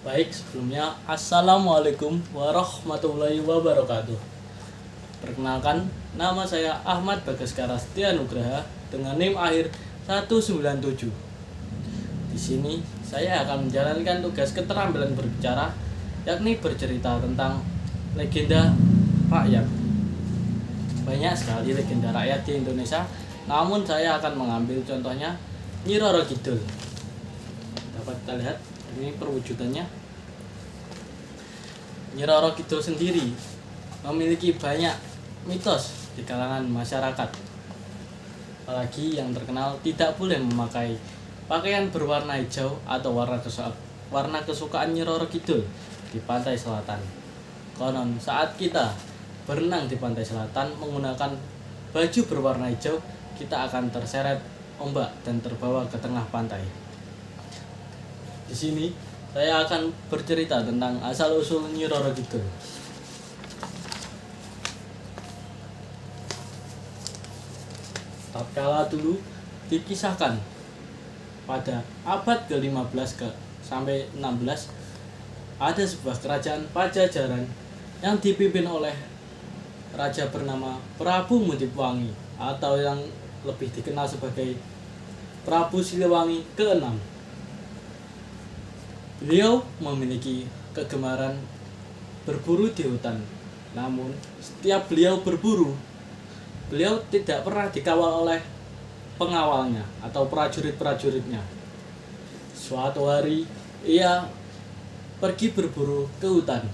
Baik, sebelumnya Assalamualaikum warahmatullahi wabarakatuh. Perkenalkan, nama saya Ahmad Bagaskara Setia Nugraha dengan NIM akhir 197. Di sini saya akan menjalankan tugas keterampilan berbicara, yakni bercerita tentang legenda rakyat. Banyak sekali legenda rakyat di Indonesia, namun saya akan mengambil contohnya Nyi Roro Kidul. Dapat kita lihat ini perwujudannya. Nyi Roro Kidul sendiri memiliki banyak mitos di kalangan masyarakat. Apalagi yang terkenal tidak boleh memakai pakaian berwarna hijau atau warna kesukaan Nyi Roro Kidul di pantai selatan. Konon saat kita berenang di pantai selatan menggunakan baju berwarna hijau, kita akan terseret ombak dan terbawa ke tengah pantai. Di sini saya akan bercerita tentang asal-usul Nyi Roro Kidul. Tatkala dulu dikisahkan pada abad ke-15 sampai 16 ada sebuah kerajaan Pajajaran yang dipimpin oleh raja bernama Prabu Mundipwangi atau yang lebih dikenal sebagai Prabu Siliwangi ke-6. Beliau memiliki kegemaran berburu di hutan. Namun, setiap beliau berburu, beliau tidak pernah dikawal oleh pengawalnya atau prajurit-prajuritnya. Suatu hari, ia pergi berburu ke hutan.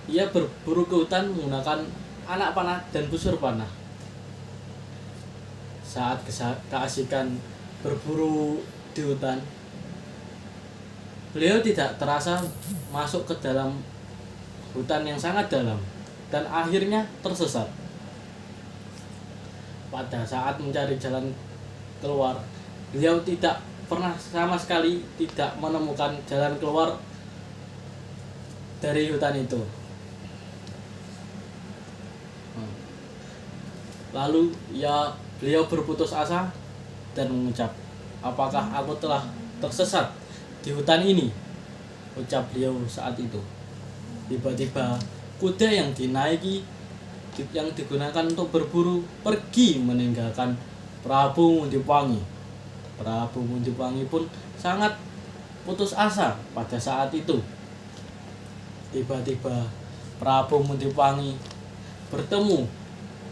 Ia berburu ke hutan menggunakan anak panah dan busur panah. Saat keasikan berburu di hutan, beliau tidak terasa masuk ke dalam hutan yang sangat dalam dan akhirnya tersesat. Pada saat mencari jalan keluar, beliau tidak pernah sama sekali tidak menemukan jalan keluar dari hutan itu. Lalu beliau berputus asa dan mengucap, "Apakah aku telah tersesat di hutan ini?" ucap beliau saat itu. Tiba-tiba kuda yang dinaiki yang digunakan untuk berburu pergi meninggalkan Prabu Mundipwangi. Prabu Mundipwangi pun sangat putus asa pada saat itu. Tiba-tiba Prabu Mundipwangi bertemu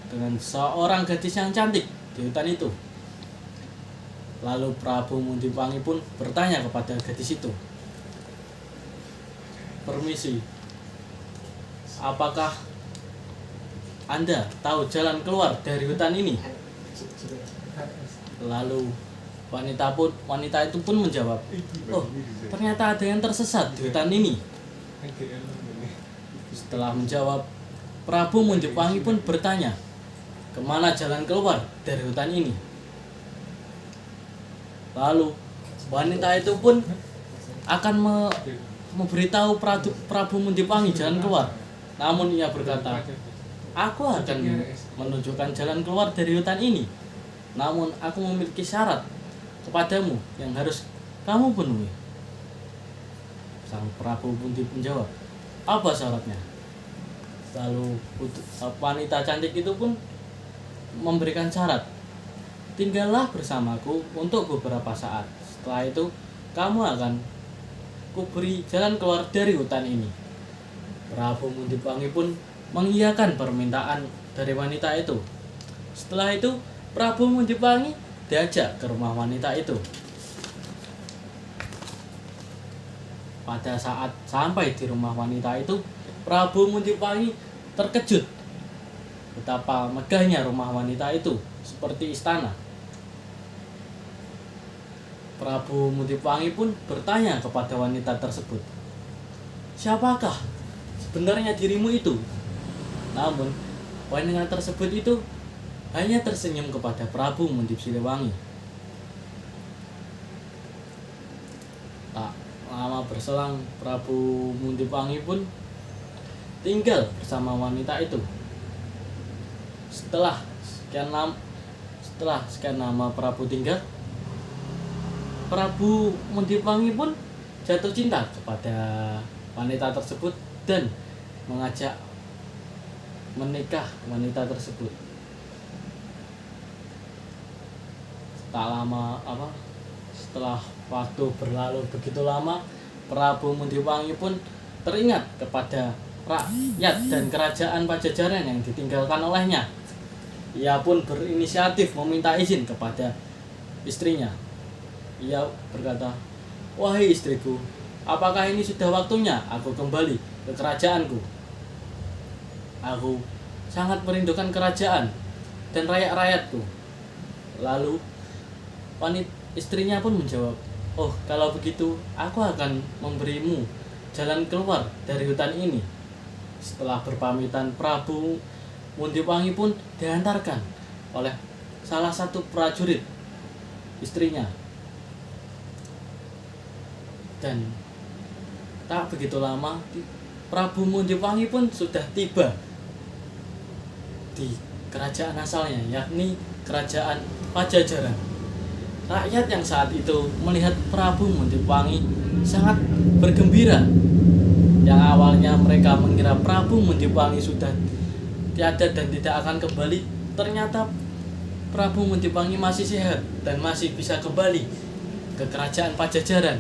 dengan seorang gadis yang cantik di hutan itu. Lalu Prabu Mundipwangi pun bertanya kepada gadis itu, "Permisi, apakah Anda tahu jalan keluar dari hutan ini?" Lalu wanita itu pun menjawab, "Oh, ternyata ada yang tersesat di hutan ini." Setelah menjawab, Prabu Mundipwangi pun bertanya, "Kemana jalan keluar dari hutan ini?" Lalu wanita itu pun akan memberitahu Prabu Mundipwangi jalan keluar. Namun ia berkata, "Aku akan menunjukkan jalan keluar dari hutan ini. Namun aku memiliki syarat kepadamu yang harus kamu penuhi." Sang Prabu pun menjawab, "Apa syaratnya?" Lalu wanita cantik itu pun memberikan syarat, "Tinggallah bersamaku untuk beberapa saat. Setelah itu kamu akan kuberi jalan keluar dari hutan ini." Prabu Mundipwangi pun mengiyakan permintaan dari wanita itu. Setelah itu Prabu Mundipwangi diajak ke rumah wanita itu. Pada saat sampai di rumah wanita itu, Prabu Mundipwangi terkejut betapa megahnya rumah wanita itu, seperti istana. Prabu Mundipwangi pun bertanya kepada wanita tersebut, "Siapakah sebenarnya dirimu itu?" Namun wanita tersebut itu hanya tersenyum kepada Prabu Mundipsiliwangi. Tak lama berselang, Prabu Mundipwangi pun tinggal bersama wanita itu. Setelah sekian lama Prabu tinggal, Prabu Mundipwangi pun jatuh cinta kepada wanita tersebut dan mengajak menikah wanita tersebut. Setelah waktu berlalu begitu lama, Prabu Muntiwangi pun teringat kepada rakyat dan kerajaan Pajajaran yang ditinggalkan olehnya. Ia pun berinisiatif meminta izin kepada istrinya. Ia berkata, "Wahai istriku, apakah ini sudah waktunya aku kembali ke kerajaanku? Aku sangat merindukan kerajaan dan rakyat-rakyatku." Lalu istrinya pun menjawab, "Oh, kalau begitu aku akan memberimu jalan keluar dari hutan ini." Setelah berpamitan, Prabu Muntiwangi pun diantarkan oleh salah satu prajurit istrinya. Dan tak begitu lama, Prabu Muntiwangi pun sudah tiba di kerajaan asalnya, yakni kerajaan Pajajaran. Rakyat yang saat itu melihat Prabu Muntiwangi sangat bergembira. Yang awalnya mereka mengira Prabu Muntiwangi sudah tiada dan tidak akan kembali, ternyata Prabu Muntiwangi masih sehat dan masih bisa kembali ke kerajaan Pajajaran.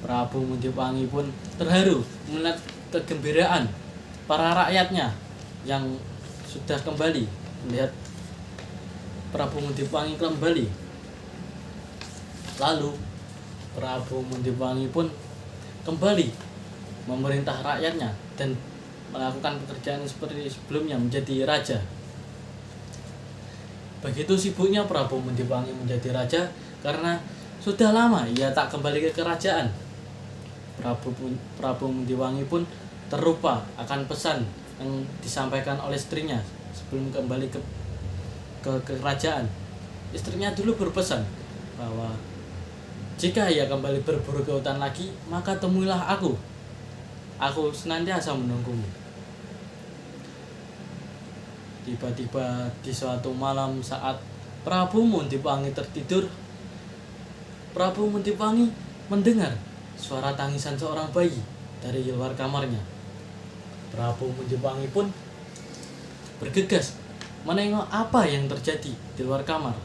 Prabu Muntiwangi pun terharu melihat kegembiraan para rakyatnya yang sudah kembali, melihat Prabu Muntiwangi kembali. Lalu Prabu Muntiwangi pun kembali memerintah rakyatnya dan melakukan pekerjaan seperti sebelumnya, menjadi raja. Begitu sibuknya Prabu Muntiwangi menjadi raja karena sudah lama ia tak kembali ke kerajaan. Prabu Muntiwangi pun terlupa akan pesan yang disampaikan oleh istrinya sebelum kembali ke kerajaan. Istrinya dulu berpesan bahwa jika ia kembali berburu ke hutan lagi, maka temuilah aku. Aku senantiasa menunggumu. Tiba-tiba di suatu malam saat Prabu Muntiwangi tertidur, Prabu Muntiwangi mendengar suara tangisan seorang bayi dari luar kamarnya. Prabu Muntiwangi pun bergegas menengok apa yang terjadi di luar kamar.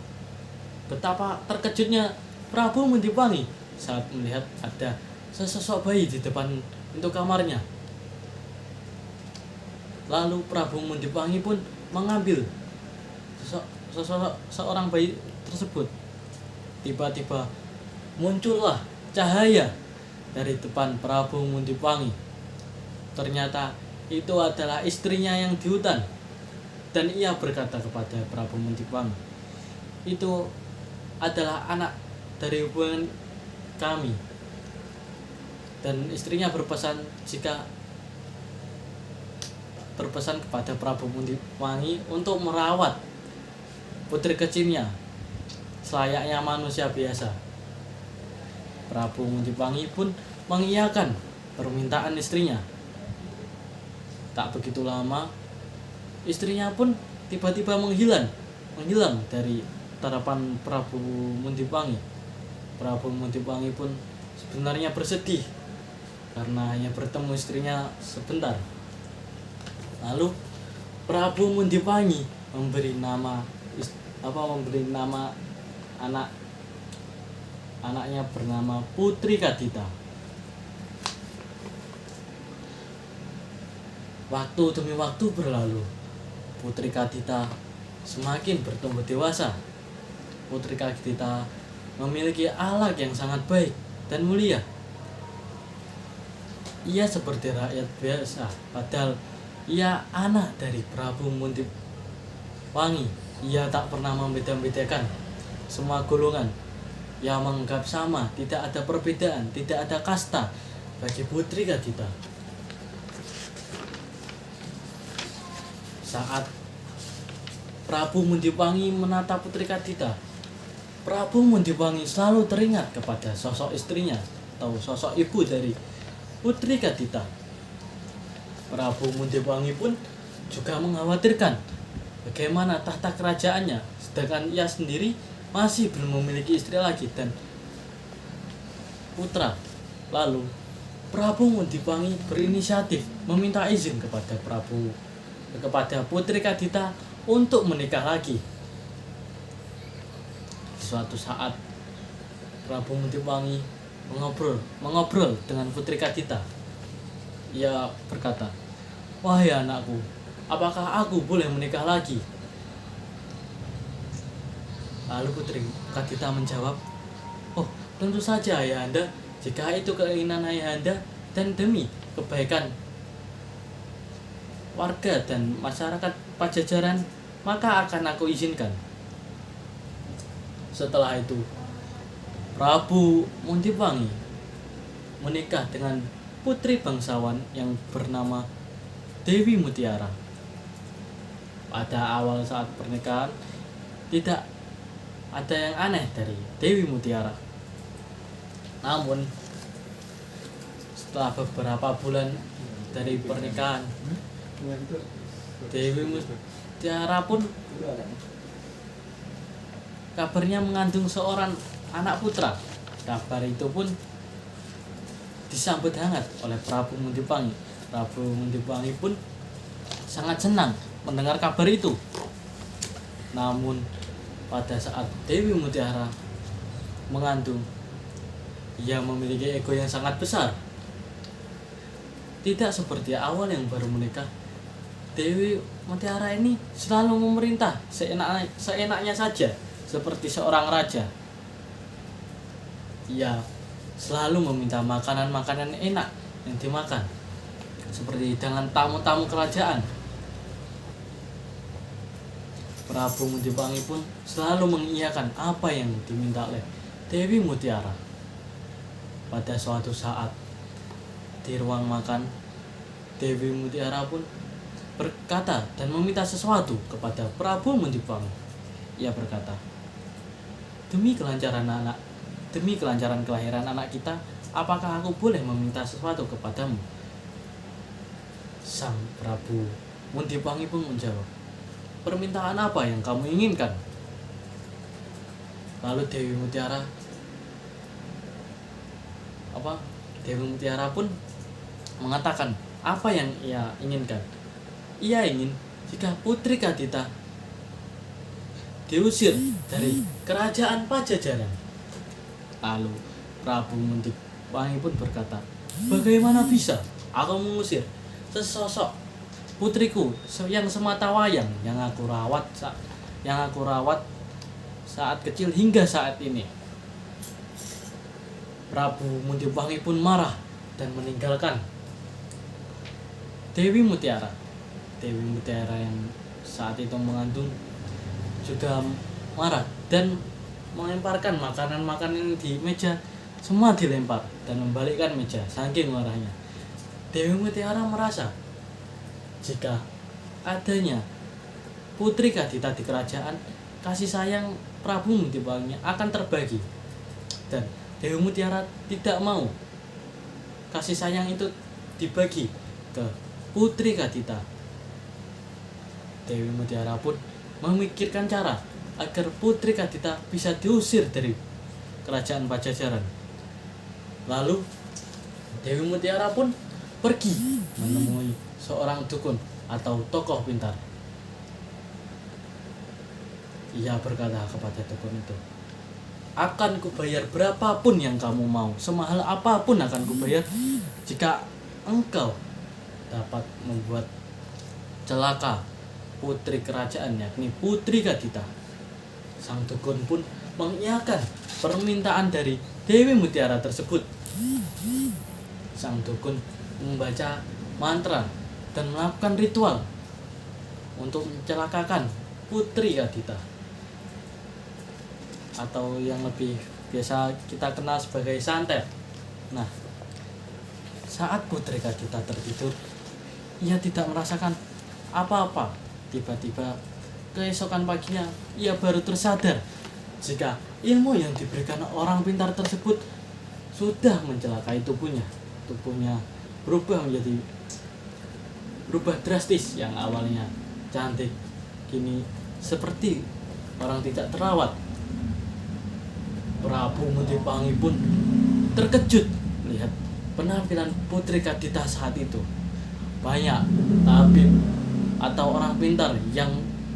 Betapa terkejutnya Prabu Muntiwangi saat melihat ada sesosok bayi di depan pintu kamarnya. Lalu Prabu Muntiwangi pun mengambil seorang bayi tersebut. Tiba-tiba muncullah cahaya dari depan Prabu Muntiwangi. Ternyata itu adalah istrinya yang di hutan. Dan ia berkata kepada Prabu Muntiwangi, "Itu adalah anak dari hubungan kami." Dan istrinya berpesan kepada Prabu Muntiwangi untuk merawat putri kecilnya selayaknya manusia biasa. Prabu Muntiwangi pun mengiyakan permintaan istrinya. Tak begitu lama, istrinya pun tiba-tiba menghilang dari tatapan Prabu Muntiwangi. Prabu Muntiwangi pun sebenarnya bersedih karena hanya bertemu istrinya sebentar. Lalu Prabu Muntiwangi memberi nama anaknya bernama Putri Kadita. Waktu demi waktu berlalu, Putri Kadita semakin bertumbuh dewasa. Putri Kadita memiliki akhlak yang sangat baik dan mulia. Ia seperti rakyat biasa, padahal ia anak dari Prabu Muntiwangi. Ia tak pernah membeda-bedakan semua golongan. Ia menganggap sama, tidak ada perbedaan, tidak ada kasta bagi Putri Kadita. Saat Prabu Muntiwangi menatap Putri Kadita, Prabu Muntiwangi selalu teringat kepada sosok istrinya atau sosok ibu dari Putri Kadita. Prabu Muntiwangi pun juga mengkhawatirkan bagaimana tahta kerajaannya, sedangkan ia sendiri masih belum memiliki istri lagi dan putra. Lalu Prabu Muntipangi berinisiatif meminta izin kepada Putri Kadita untuk menikah lagi. Suatu saat Prabu Muntipangi mengobrol dengan Putri Kadita. Ia berkata, "Wahai anakku, apakah aku boleh menikah lagi?" Lalu Putri Kadita menjawab, "Oh, tentu saja ayahanda. Jika itu keinginan ayahanda dan demi kebaikan warga dan masyarakat Pajajaran, maka akan aku izinkan." Setelah itu, Prabu Muntipangi menikah dengan putri bangsawan yang bernama Dewi Mutiara. Pada awal saat pernikahan, tidak ada yang aneh dari Dewi Mutiara. Namun, setelah beberapa bulan dari pernikahan, Dewi Mutiara pun kabarnya mengandung seorang anak putra. Kabar itu pun disambut hangat oleh Prabu Muntipangi. Prabu Muntipangi pun sangat senang mendengar kabar itu. Namun pada saat Dewi Mutiara mengandung, ia memiliki ego yang sangat besar. Tidak seperti awal yang baru menikah, Dewi Mutiara ini selalu memerintah seenaknya saja, seperti seorang raja. Ia selalu meminta makanan-makanan enak yang dimakan, seperti dengan tamu-tamu kerajaan. Prabu Muntipangi pun selalu mengiyakan apa yang diminta oleh Dewi Mutiara. Pada suatu saat di ruang makan, Dewi Mutiara pun berkata dan meminta sesuatu kepada Prabu Muntipangi. Ia berkata, demi kelancaran kelahiran anak kita, apakah aku boleh meminta sesuatu kepadamu?" Sang Prabu Muntipangi pun menjawab, "Permintaan apa yang kamu inginkan?" Lalu Dewi Mutiara pun mengatakan apa yang ia inginkan. Ia ingin jika Putri Kadita diusir dari kerajaan Pajajaran. Lalu Prabu Muntipangi pun berkata, "Bagaimana bisa aku mengusir sesosok putriku yang sematawayang yang aku rawat saat kecil hingga saat ini?" Prabu Muntipangi pun marah dan meninggalkan Dewi Mutiara. Dewi Mutiara yang saat itu mengandung juga marah dan melemparkan makanan-makanan di meja. Semua dilempar dan membalikkan meja saking marahnya. Dewi Mutiara merasa jika adanya Putri Kadita di kerajaan, kasih sayang Prabu Muntipangi akan terbagi. Dan Dewi Mutiara tidak mau kasih sayang itu dibagi ke Putri Kadita. Dewi Mutiara pun memikirkan cara agar Putri Kadita bisa diusir dari kerajaan Pajajaran. Lalu Dewi Mutiara pun pergi menemui seorang dukun atau tokoh pintar. Ia berkata kepada dukun itu, "Akan kubayar berapapun yang kamu mau, semahal apapun akan kubayar jika engkau dapat membuat celaka putri kerajaan, yakni Putri Kadita." Sang dukun pun mengiyakan permintaan dari Dewi Mutiara tersebut. Sang dukun membaca mantra dan melakukan ritual untuk mencelakakan Putri Kadita, atau yang lebih biasa kita kenal sebagai santet. Nah, saat Putri Kadita tertidur, ia tidak merasakan apa-apa. Tiba-tiba keesokan paginya ia baru tersadar jika ilmu yang diberikan orang pintar tersebut sudah mencelakai tubuhnya. Tubuhnya berubah drastis, yang awalnya cantik kini seperti orang tidak terawat. Prabu Muntipangi pun terkejut melihat penampilan Putri Kadita saat itu. Banyak tabib atau orang pintar yang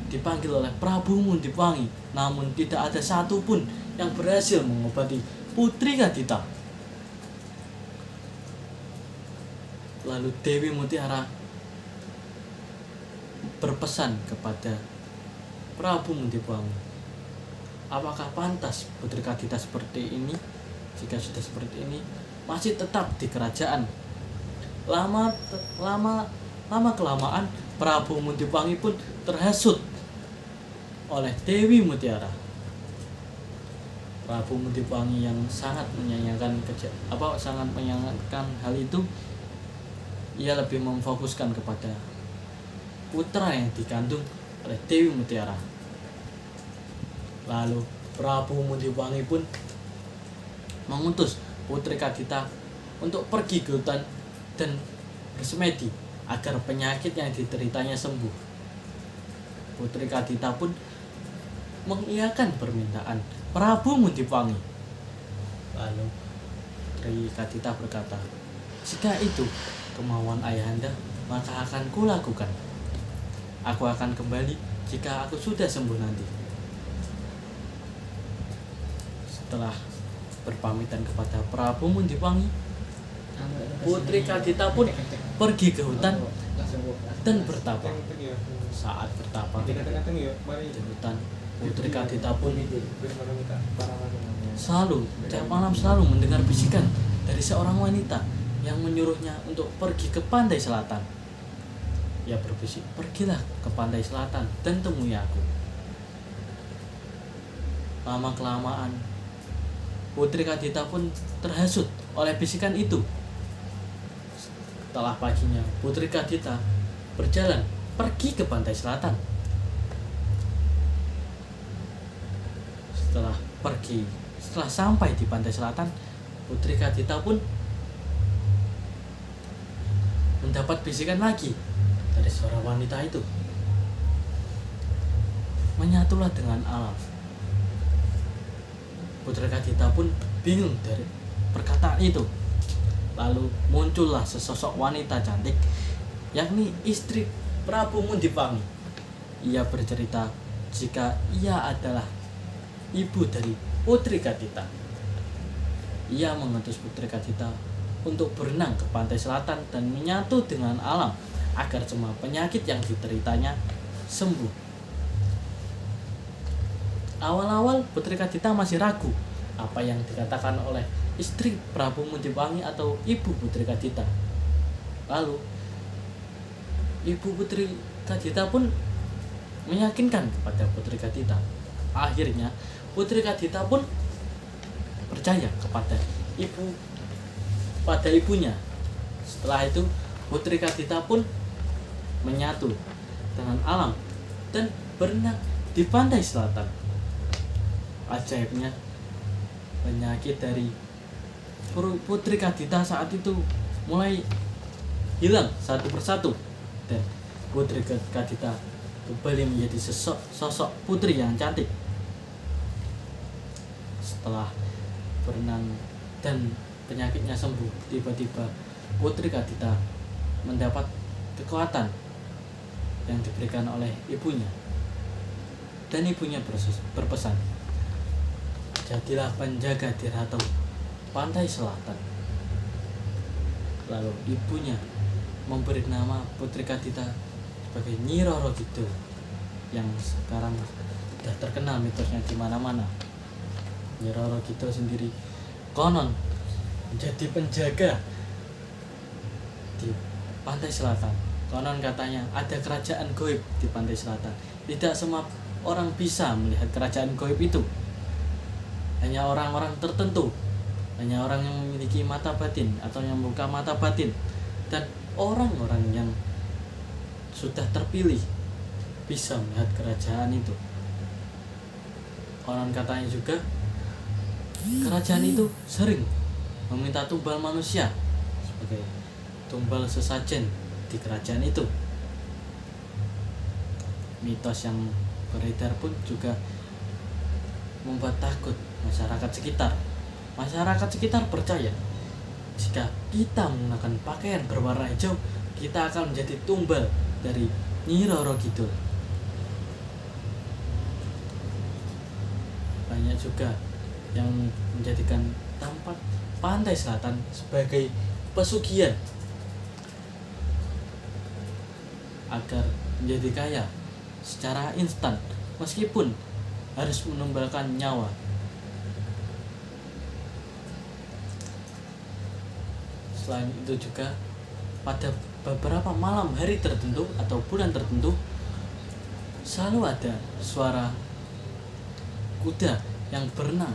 dipanggil oleh Prabu Muntiwangi, namun tidak ada satupun yang berhasil mengobati Putri Kadita. Lalu Dewi Mutiara berpesan kepada Prabu Muntiwangi, apakah pantas Putri Kadita seperti ini? Jika sudah seperti ini, masih tetap di kerajaan. Lama kelamaan Prabu Muntiwangi pun terhasut oleh Dewi Mutiara. Prabu Muntiwangi yang sangat menyayangkan hal itu, ia lebih memfokuskan kepada putra yang dikandung oleh Dewi Mutiara. Lalu Prabu Muntiwangi pun mengutus Putri Kadita untuk pergi ke hutan dan bersemedi agar penyakit yang dideritanya sembuh. Putri Kadita pun mengiyakan permintaan Prabu Muntiwangi. Lalu Putri Kadita berkata, jika itu kemauan ayahanda, maka akan kulakukan. Aku akan kembali jika aku sudah sembuh nanti. Setelah berpamitan kepada Prabu Muntiwangi, Putri Kadita pun pergi ke hutan dan bertapa. Saat bertapa di hutan, Putri Kadita pun tiap malam selalu mendengar bisikan dari seorang wanita yang menyuruhnya untuk pergi ke pantai selatan. Ia berbisik, pergilah ke pantai selatan dan temui aku. Lama kelamaan Putri Kadita pun terhasut oleh bisikan itu. Setelah paginya, Putri Kadita berjalan pergi ke pantai selatan. Setelah sampai di pantai selatan, Putri Kadita pun mendapat bisikan lagi dari suara wanita itu. Menyatulah dengan alam. Putri Kadita pun bingung dari perkataan itu. Lalu muncullah sesosok wanita cantik, yakni istri Prabu Muntiwangi. Ia bercerita jika ia adalah ibu dari Putri Kadita. Ia mengutus Putri Kadita untuk berenang ke pantai selatan dan menyatu dengan alam agar semua penyakit yang dideritanya sembuh. Awal-awal Putri Kadita masih ragu apa yang dikatakan oleh istri Prabu Muntiwangi atau ibu Putri Kadita. Lalu ibu Putri Kadita pun meyakinkan kepada Putri Kadita. Akhirnya Putri Kadita pun percaya kepada ibunya. Setelah itu Putri Kadita pun menyatu dengan alam dan berenang di pantai selatan. Ajaibnya, penyakit dari Putri Kadita saat itu mulai hilang satu persatu, dan Putri Kadita kembali menjadi sosok putri yang cantik. Setelah berenang dan penyakitnya sembuh, tiba-tiba Putri Kadita mendapat kekuatan yang diberikan oleh ibunya, dan ibunya berpesan, jadilah penjaga di ratu pantai selatan. Lalu ibunya memberi nama Putri Kadita sebagai Nyi Roro Kidul, yang sekarang sudah terkenal mitosnya di mana-mana. Nyi Roro Kidul sendiri konon menjadi penjaga di pantai selatan. Konon katanya ada kerajaan gaib di pantai selatan. Tidak semua orang bisa melihat kerajaan gaib itu. Hanya orang-orang tertentu, hanya orang yang memiliki mata batin atau yang membuka mata batin, dan orang-orang yang sudah terpilih bisa melihat kerajaan itu. Konon katanya juga kerajaan itu sering meminta tumbal manusia sebagai tumbal sesajen di kerajaan itu. Mitos yang beredar pun juga membuat takut masyarakat sekitar. Masyarakat sekitar percaya jika kita menggunakan pakaian berwarna hijau, kita akan menjadi tumbal dari Nyi Roro Kidul. Banyak juga yang menjadikan tempat pantai selatan sebagai pesugihan agar menjadi kaya secara instan meskipun harus menumbalkan nyawa. Selain itu juga pada beberapa malam hari tertentu atau bulan tertentu selalu ada suara kuda yang berenang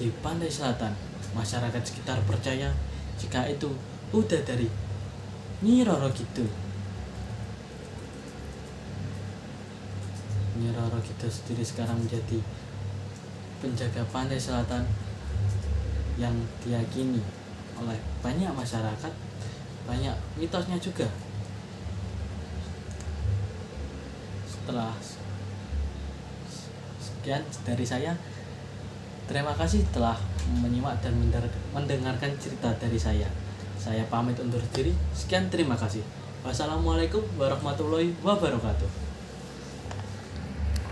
di pantai selatan. Masyarakat sekitar percaya jika itu kuda dari Nyi Roro Kidul. Nyi Roro Kidul sendiri sekarang menjadi penjaga pantai selatan yang diyakini oleh banyak masyarakat, banyak mitosnya juga. Setelah sekian dari saya, terima kasih telah menyimak dan mendengarkan cerita dari saya. Saya pamit undur diri. Sekian, terima kasih. Wassalamualaikum warahmatullahi wabarakatuh.